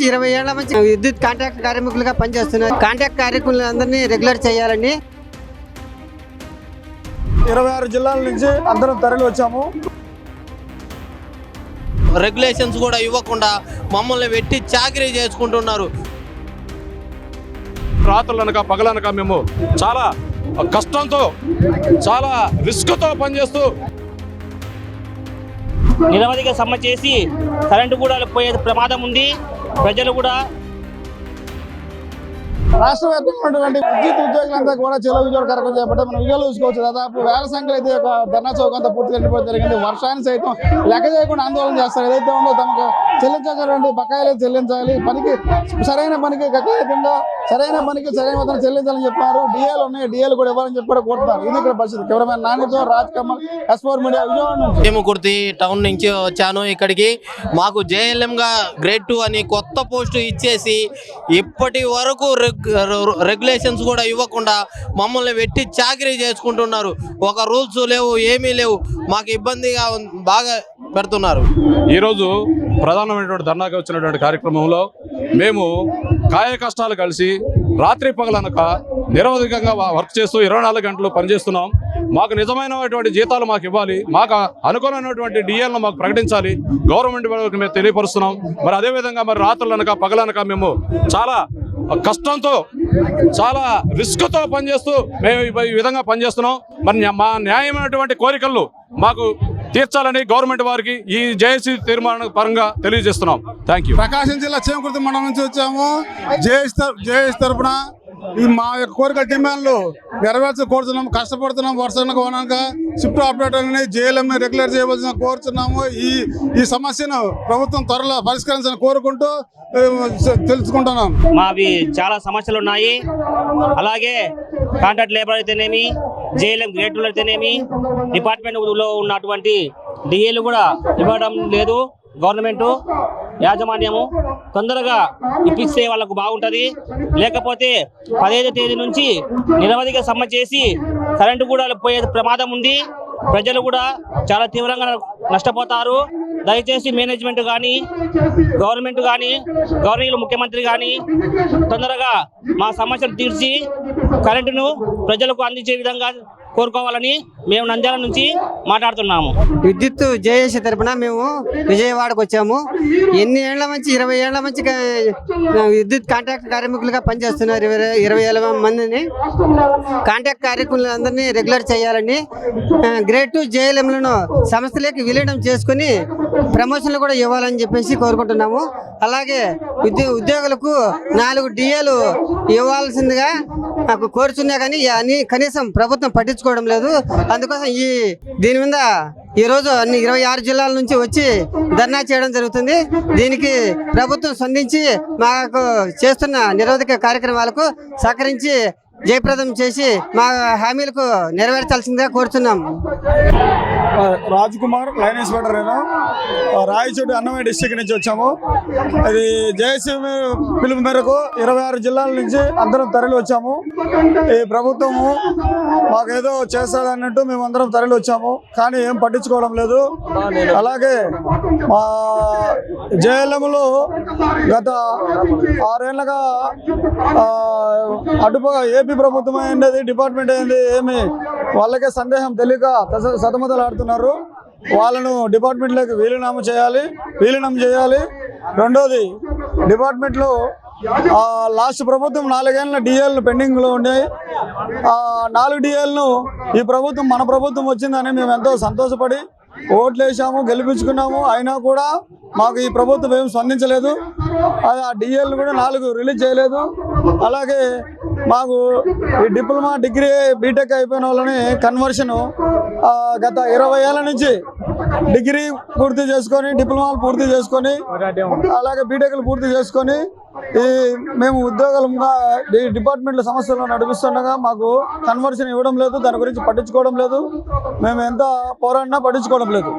20 ఏళ్ల నుంచి విద్యుత్ కాంట్రాక్ట్ కార్మికులుగా పనిచేస్తున్నారు. కాంట్రాక్ట్ కార్మికులందరినీ రెగ్యులర్ చేయాలని 26 జిల్లాల నుంచి అందరం తరలి వచ్చాము. రెగ్యులేషన్స్ కూడా ఇవ్వకుండా మమ్మల్ని వెట్టి చాకరీ చేసుకుంటున్నారు. రాత్రులనక పగలనక మేము చాలా కష్టంతో చాలా రిస్క్తో పనిచేస్తూ నిరవధిక సమ్మె చేసి కరెంటు కూడా పోయే ప్రమాదం ఉంది. ప్రజలు కూడా రాష్ట్ర వ్యాప్తంగా విద్యుత్ ఉద్యోగులంతా కూడా చెలో విజయవాడ కార్యక్రమం చేపట్టే మనం విజయాలు చూసుకోవచ్చు. దాదాపు వేల సంఖ్యలో అయితే ఒక ధర్నా చౌక్ అంతా పూర్తిగా నిండిపోవడం జరిగింది. వర్షాన్ని సైతం లెక్క చేయకుండా ఆందోళన చేస్తారు. ఏదైతే ఉందో తమకు చెల్లించాల్సినటువంటి బకాయిలు చెల్లించాలి, పనికి సరైన పనికి గట్టిగా సరైన పనికి సరైన మొత్తం చెల్లించాలని చెప్పారు. డిఏలు ఉన్నాయి, డిఏలు కూడా ఇవ్వాలని చెప్పి కూడా కోరుతున్నారు. ఇది ఇక్కడ పరిస్థితి. కెమెరామెన్ నానితో రాజ్ కమల్, S4 మీడియా, విజయవాడ నుంచి. భీమకుర్తి టౌన్ నుంచి వచ్చాను ఇక్కడికి. మాకు JLM గా గ్రేడ్ 2 అని కొత్త పోస్టు ఇచ్చేసి ఇప్పటి వరకు రెగ్యులేషన్స్ కూడా ఇవ్వకుండా మమ్మల్ని వెట్టి చాకరీ చేసుకుంటున్నారు. ఒక రూల్స్ లేవు, ఏమీ లేవు. మాకు ఇబ్బందిగా బాగా పెడుతున్నారు. ఈరోజు ప్రధానమైనటువంటి ధర్నాకి వచ్చినటువంటి కార్యక్రమంలో మేము కాయ కష్టాలు కలిసి రాత్రి పగలనక నిరవధికంగా వర్క్ చేస్తూ 24 గంటలు పనిచేస్తున్నాం. మాకు నిజమైనటువంటి జీతాలు మాకు ఇవ్వాలి, మాకు అనుకూలమైనటువంటి డిఎల్ను మాకు ప్రకటించాలి, గవర్నమెంట్ వాళ్ళకి మేము తెలియపరుస్తున్నాం. మరి అదేవిధంగా మరి రాత్రులనక పగలనక మేము చాలా కష్టంతో చాలా రిస్క్తో పనిచేస్తూ మేము ఈ విధంగా పనిచేస్తున్నాం. మరి మా న్యాయమైనటువంటి కోరికలు మాకు తీర్చాలని గవర్నమెంట్ వారికి ఈ జేఏసీ తీర్మానం పరంగా తెలియజేస్తున్నాం. Thank you. ప్రకాశం జిల్లా చేమకుర్తి మండలం నుంచి వచ్చాము. జేఏసీ తరఫున మా యొక్క కోరిక డిమాండ్లు నెరవేర్చ కోరుతున్నాం. కష్టపడుతున్నాం. వర్షానికి వనక షిఫ్ట్ ఆపరేటర్ని JLM రెగ్యులర్ చేయవలసిన కోరుతున్నాము. ఈ సమస్యను ప్రభుత్వం త్వరలో పరిష్కరించాలని కోరుకుంటూ తెలుసుకుంటున్నాం. మావి చాలా సమస్యలు ఉన్నాయి. అలాగే కాంట్రాక్ట్ లేబర్ అయితేనేమి, JLM గ్రేడ్ 2 అయితేనేమి, డిపార్ట్మెంట్లో ఉన్నటువంటి డిఏలు కూడా ఇవ్వడం లేదు. గవర్నమెంట్ యాజమాన్యము తొందరగా ఇప్పిస్తే వాళ్ళకు బాగుంటుంది. లేకపోతే 15వ తేదీ నుంచి నిరవధిక సమ్మె చేసి కరెంటు కూడా పోయే ప్రమాదం ఉంది. ప్రజలు కూడా చాలా తీవ్రంగా నష్టపోతారు. దయచేసి మేనేజ్మెంట్ కానీ, గవర్నమెంట్ కానీ, గవర్నర్ ముఖ్యమంత్రి కానీ తొందరగా మా సమస్యలు తీర్చి కరెంటును ప్రజలకు అందించే విధంగా కోరుకోవాలని మేము నంద్యాల నుంచి మాట్లాడుతున్నాము. విద్యుత్ జేఏసీ తరఫున మేము విజయవాడకు వచ్చాము. ఎన్ని ఏళ్ల నుంచి 20 ఏళ్ల నుంచి విద్యుత్ కాంట్రాక్ట్ కార్మికులుగా పనిచేస్తున్నారు. 20,000 మందిని కాంట్రాక్ట్ కార్మికులందరినీ రెగ్యులర్ చేయాలని, గ్రేడ్ 2 JLMలను సంస్థలోకి విలీనం చేసుకుని ప్రమోషన్లు కూడా ఇవ్వాలని చెప్పేసి కోరుకుంటున్నాము. అలాగే ఉద్యోగులకు 4 DAలు ఇవ్వాల్సిందిగా నాకు కోరుతున్నా కానీ అన్ని కనీసం ప్రభుత్వం పట్టించుకోవడం లేదు. అందుకోసం దీని మీద ఈరోజు అన్ని 26 జిల్లాల నుంచి వచ్చి ధర్నా చేయడం జరుగుతుంది. దీనికి ప్రభుత్వం స్పందించి మాకు చేస్తున్న నిరోధక కార్యక్రమాలకు సహకరించి జయప్రదం చేసి మా హామీలకు నెరవేర్చాల్సిందిగా కోరుతున్నాం. Raj Kumar, line inspector. నేను రాయచోటి అన్నమయ్య డిస్ట్రిక్ట్ నుంచి వచ్చాము. అది జేఏసీ పిలుపు మేరకు 26 జిల్లాల నుంచి అందరం తరలి వచ్చాము. ఈ ప్రభుత్వము మాకేదో చేస్తాడన్నట్టు మేము అందరం తరలి వచ్చాము, కానీ ఏం పట్టించుకోవడం లేదు. అలాగే మా JLMలో గత 6 ఏళ్ళగా అటుపగా ఏపీ ప్రభుత్వం అయింది, డిపార్ట్మెంట్ అయింది, ఏమి వాళ్ళకే సందేహం తెలియక సతమతలాడుతున్నారు. వాళ్ళను డిపార్ట్మెంట్లోకి విలీనం చేయాలి. రెండోది, డిపార్ట్మెంట్లో లాస్ట్ ప్రభుత్వం 4 ఏళ్ళ DLలు పెండింగ్లో ఉన్నాయి. 4 DLను ఈ ప్రభుత్వం, మన ప్రభుత్వం వచ్చిందని మేము ఎంతో సంతోషపడి ఓట్లు వేసాము, గెలిపించుకున్నాము. అయినా కూడా మాకు ఈ ప్రభుత్వం ఏం స్పందించలేదు. ఆ DLను కూడా 4 రిలీజ్ చేయలేదు. అలాగే మాకు ఈ డిప్లొమా, డిగ్రీ, బీటెక్ అయిపోయిన వాళ్ళని కన్వర్షన్ గత 20 ఏళ్ళ నుంచి డిగ్రీ పూర్తి చేసుకొని, డిప్లొమాలు పూర్తి చేసుకొని, అలాగే బీటెక్లు పూర్తి చేసుకొని మేము ఉద్యోగాలుగా డిపార్ట్మెంట్ల సమస్యలు నడిపిస్తుండగా మాకు కన్వర్షన్ ఇవ్వడం లేదు. దాని గురించి పట్టించుకోవడం లేదు. మేము ఎంత పోరాడినా పట్టించుకోవడం లేదు.